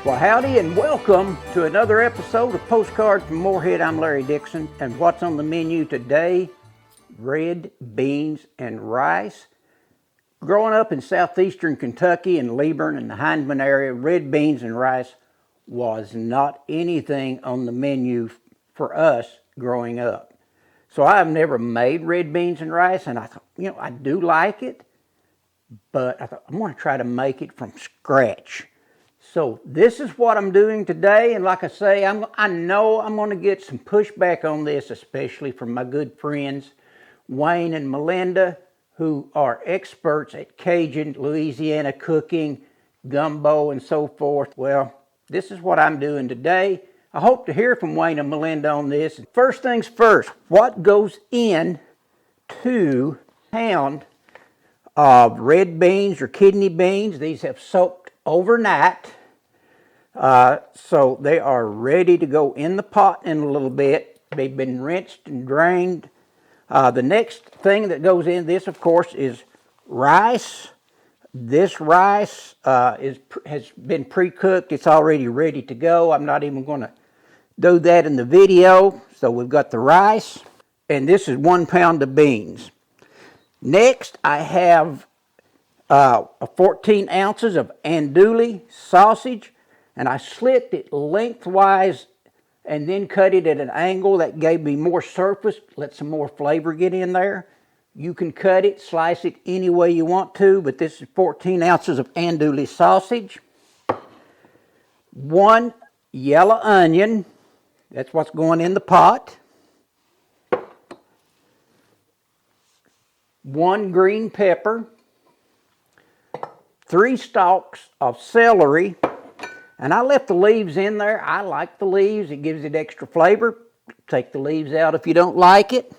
Well, howdy and welcome to another episode of Postcards from Morehead. I'm Larry Dixon, and what's on the menu today? Red beans and rice. Growing up in southeastern Kentucky in Leeburn and the Hindman area, red beans and rice was not anything on the menu for us growing up. So I've never made red beans and rice, and I thought, I do like it, but I thought I'm going to try to make it from scratch. So this is what I'm doing today, and like I say, I know I'm going to get some pushback on this, especially from my good friends Wayne and Melinda, who are experts at Cajun, Louisiana cooking, gumbo, and so forth. Well, this is what I'm doing today. I hope to hear from Wayne and Melinda on this. First things first, what goes in to a pound of red beans or kidney beans? These have soaked overnight. So they are ready to go in the pot in a little bit. They've been rinsed and drained. The next thing that goes in this, of course, is rice. This rice has been pre-cooked. It's already ready to go. I'm not even going to do that in the video. So we've got the rice, and this is 1 pound of beans. Next, I have 14 ounces of andouille sausage, and I slit it lengthwise and then cut it at an angle that gave me more surface, let some more flavor get in there. You can cut it, slice it any way you want to, but this is 14 ounces of andouille sausage. 1 yellow onion, that's what's going in the pot. 1 green pepper. 3 stalks of celery. And I left the leaves in there. I like the leaves. It gives it extra flavor. Take the leaves out if you don't like it.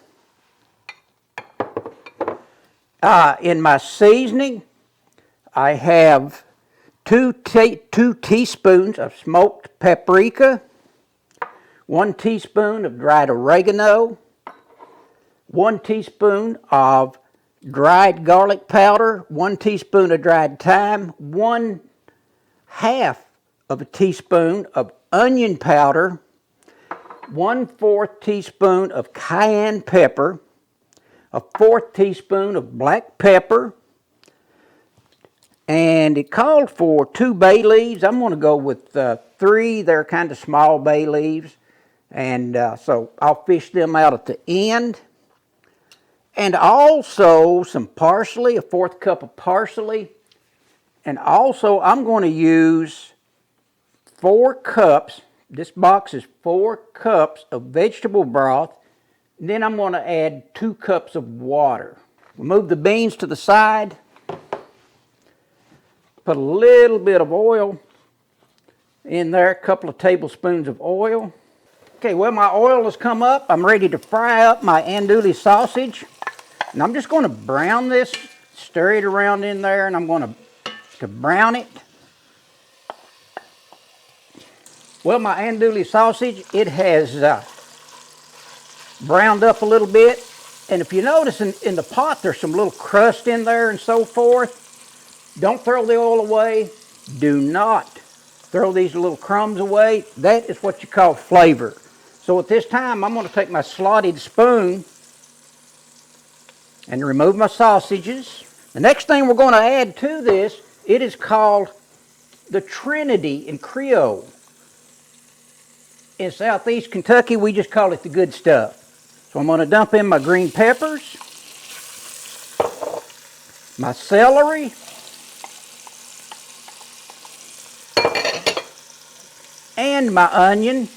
In my seasoning, I have 2 teaspoons of smoked paprika, 1 teaspoon of dried oregano, 1 teaspoon of dried garlic powder, 1 teaspoon of dried thyme, 1/2 of a teaspoon of onion powder, 1/4 teaspoon of cayenne pepper, 1/4 teaspoon of black pepper, and it called for 2 bay leaves. I'm going to go with 3. They're kind of small bay leaves, and so I'll fish them out at the end. And also some parsley, a 1/4 cup of parsley, and also I'm going to use 4 cups, this box is 4 cups of vegetable broth. Then I'm going to add 2 cups of water. We'll move the beans to the side. Put a little bit of oil in there, a couple of tablespoons of oil. Okay, well, my oil has come up. I'm ready to fry up my andouille sausage. And I'm just going to brown this, stir it around in there, and I'm going to brown it. Well, my andouille sausage, it has browned up a little bit. And if you notice in the pot, there's some little crust in there and so forth. Don't throw the oil away. Do not throw these little crumbs away. That is what you call flavor. So at this time, I'm going to take my slotted spoon and remove my sausages. The next thing we're going to add to this, it is called the Trinity in Creole. In southeast Kentucky, we just call it the good stuff. So I'm going to dump in my green peppers, my celery, and my onion.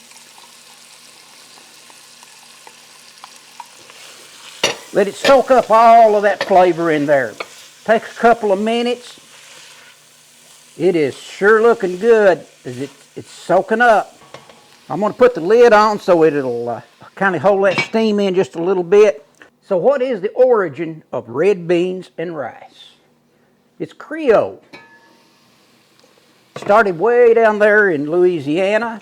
Let it soak up all of that flavor in there. Takes a couple of minutes. It is sure looking good as it's soaking up. I'm going to put the lid on so it'll kind of hold that steam in just a little bit. So what is the origin of red beans and rice? It's Creole. Started way down there in Louisiana,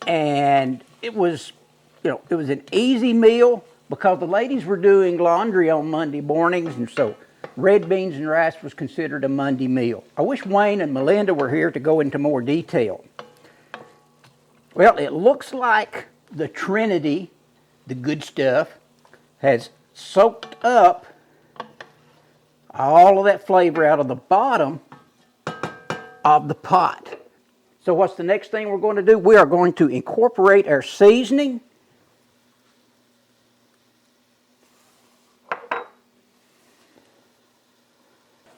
and it was an easy meal because the ladies were doing laundry on Monday mornings, and so red beans and rice was considered a Monday meal. I wish Wayne and Melinda were here to go into more detail. Well, it looks like the Trinity, the good stuff, has soaked up all of that flavor out of the bottom of the pot. So what's the next thing we're going to do? We are going to incorporate our seasoning.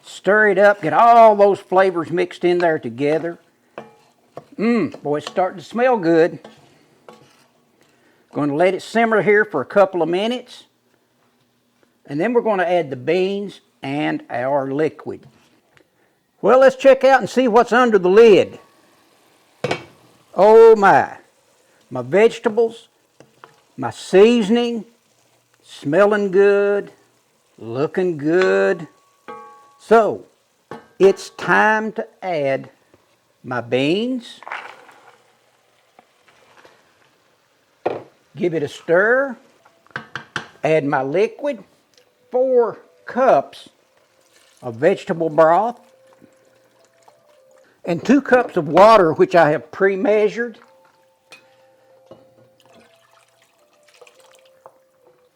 Stir it up, get all those flavors mixed in there together. Boy, it's starting to smell good. Going to let it simmer here for a couple of minutes. And then we're going to add the beans and our liquid. Well, let's check out and see what's under the lid. Oh my vegetables, my seasoning, smelling good, looking good. So, it's time to add my beans. Give it a stir. Add my liquid, 4 cups of vegetable broth, and 2 cups of water, which I have pre-measured.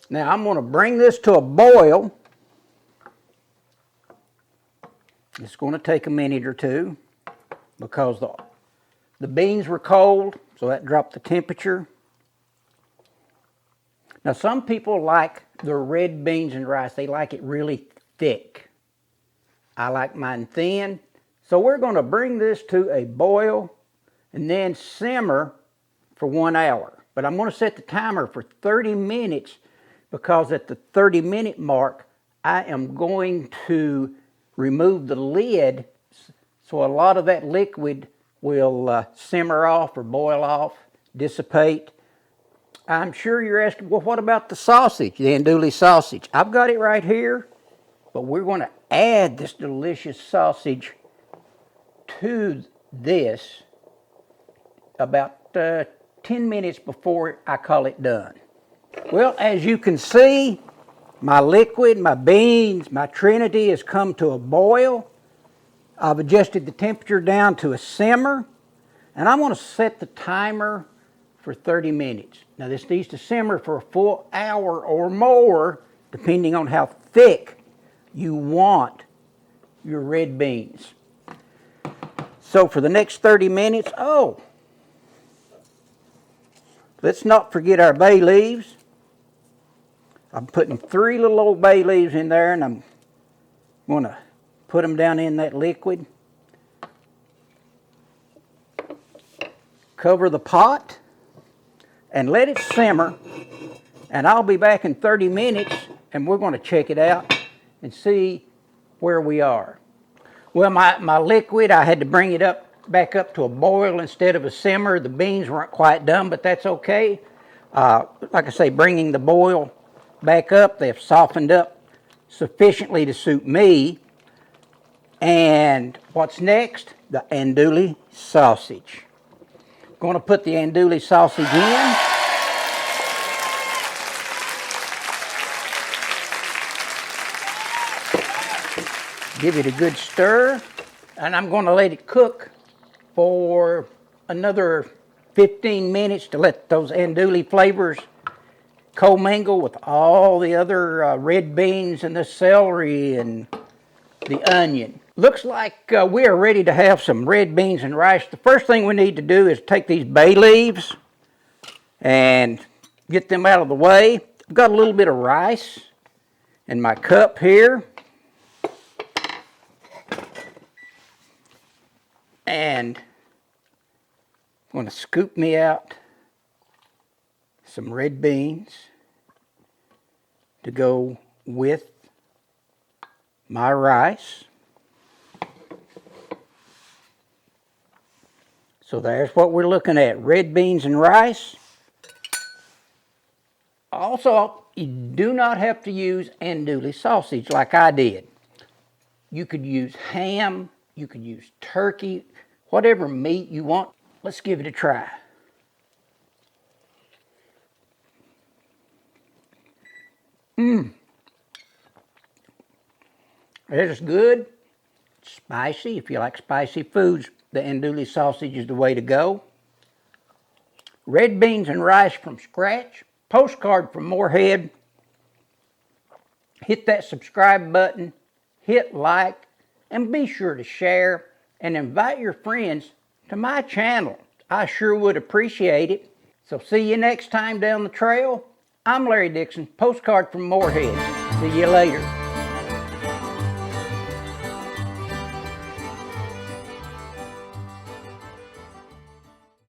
Now I'm going to bring this to a boil. It's going to take a minute or two because the beans were cold, so that dropped the temperature. Now some people like the red beans and rice. They like it really thick. I like mine thin. So we're going to bring this to a boil and then simmer for 1 hour. But I'm going to set the timer for 30 minutes because at the 30-minute mark, I am going to remove the lid so a lot of that liquid will simmer off or boil off, dissipate. I'm sure you're asking, well, what about the sausage, the andouille sausage? I've got it right here, but we're going to add this delicious sausage to this about 10 minutes before I call it done. Well, as you can see, my liquid, my beans, my Trinity has come to a boil. I've adjusted the temperature down to a simmer, and I'm going to set the timer for 30 minutes. Now this needs to simmer for a full hour or more, depending on how thick you want your red beans. So for the next 30 minutes, let's not forget our bay leaves. I'm putting 3 little old bay leaves in there, and I'm going to put them down in that liquid. Cover the pot and let it simmer, and I'll be back in 30 minutes and we're going to check it out and see where we are. Well, my liquid, I had to bring it back up to a boil instead of a simmer. The beans weren't quite done, but that's okay. Like I say, bringing the boil back up, they've softened up sufficiently to suit me. And what's next? The andouille sausage. Going to put the andouille sausage in. Give it a good stir, and I'm going to let it cook for another 15 minutes to let those andouille flavors commingle with all the other red beans and the celery and the onion. Looks like we are ready to have some red beans and rice. The first thing we need to do is take these bay leaves and get them out of the way. I've got a little bit of rice in my cup here. And I'm going to scoop me out some red beans to go with my rice. So there's what we're looking at, red beans and rice. Also, you do not have to use andouille sausage like I did. You could use ham, you could use turkey, whatever meat you want. Let's give it a try. It's good, spicy. If you like spicy foods, the andouille sausage is the way to go. Red beans and rice from scratch. Postcard from Morehead. Hit that subscribe button, hit like, and be sure to share and invite your friends to my channel. I sure would appreciate it. So see you next time down the trail. I'm Larry Dixon, Postcard from Morehead. See you later.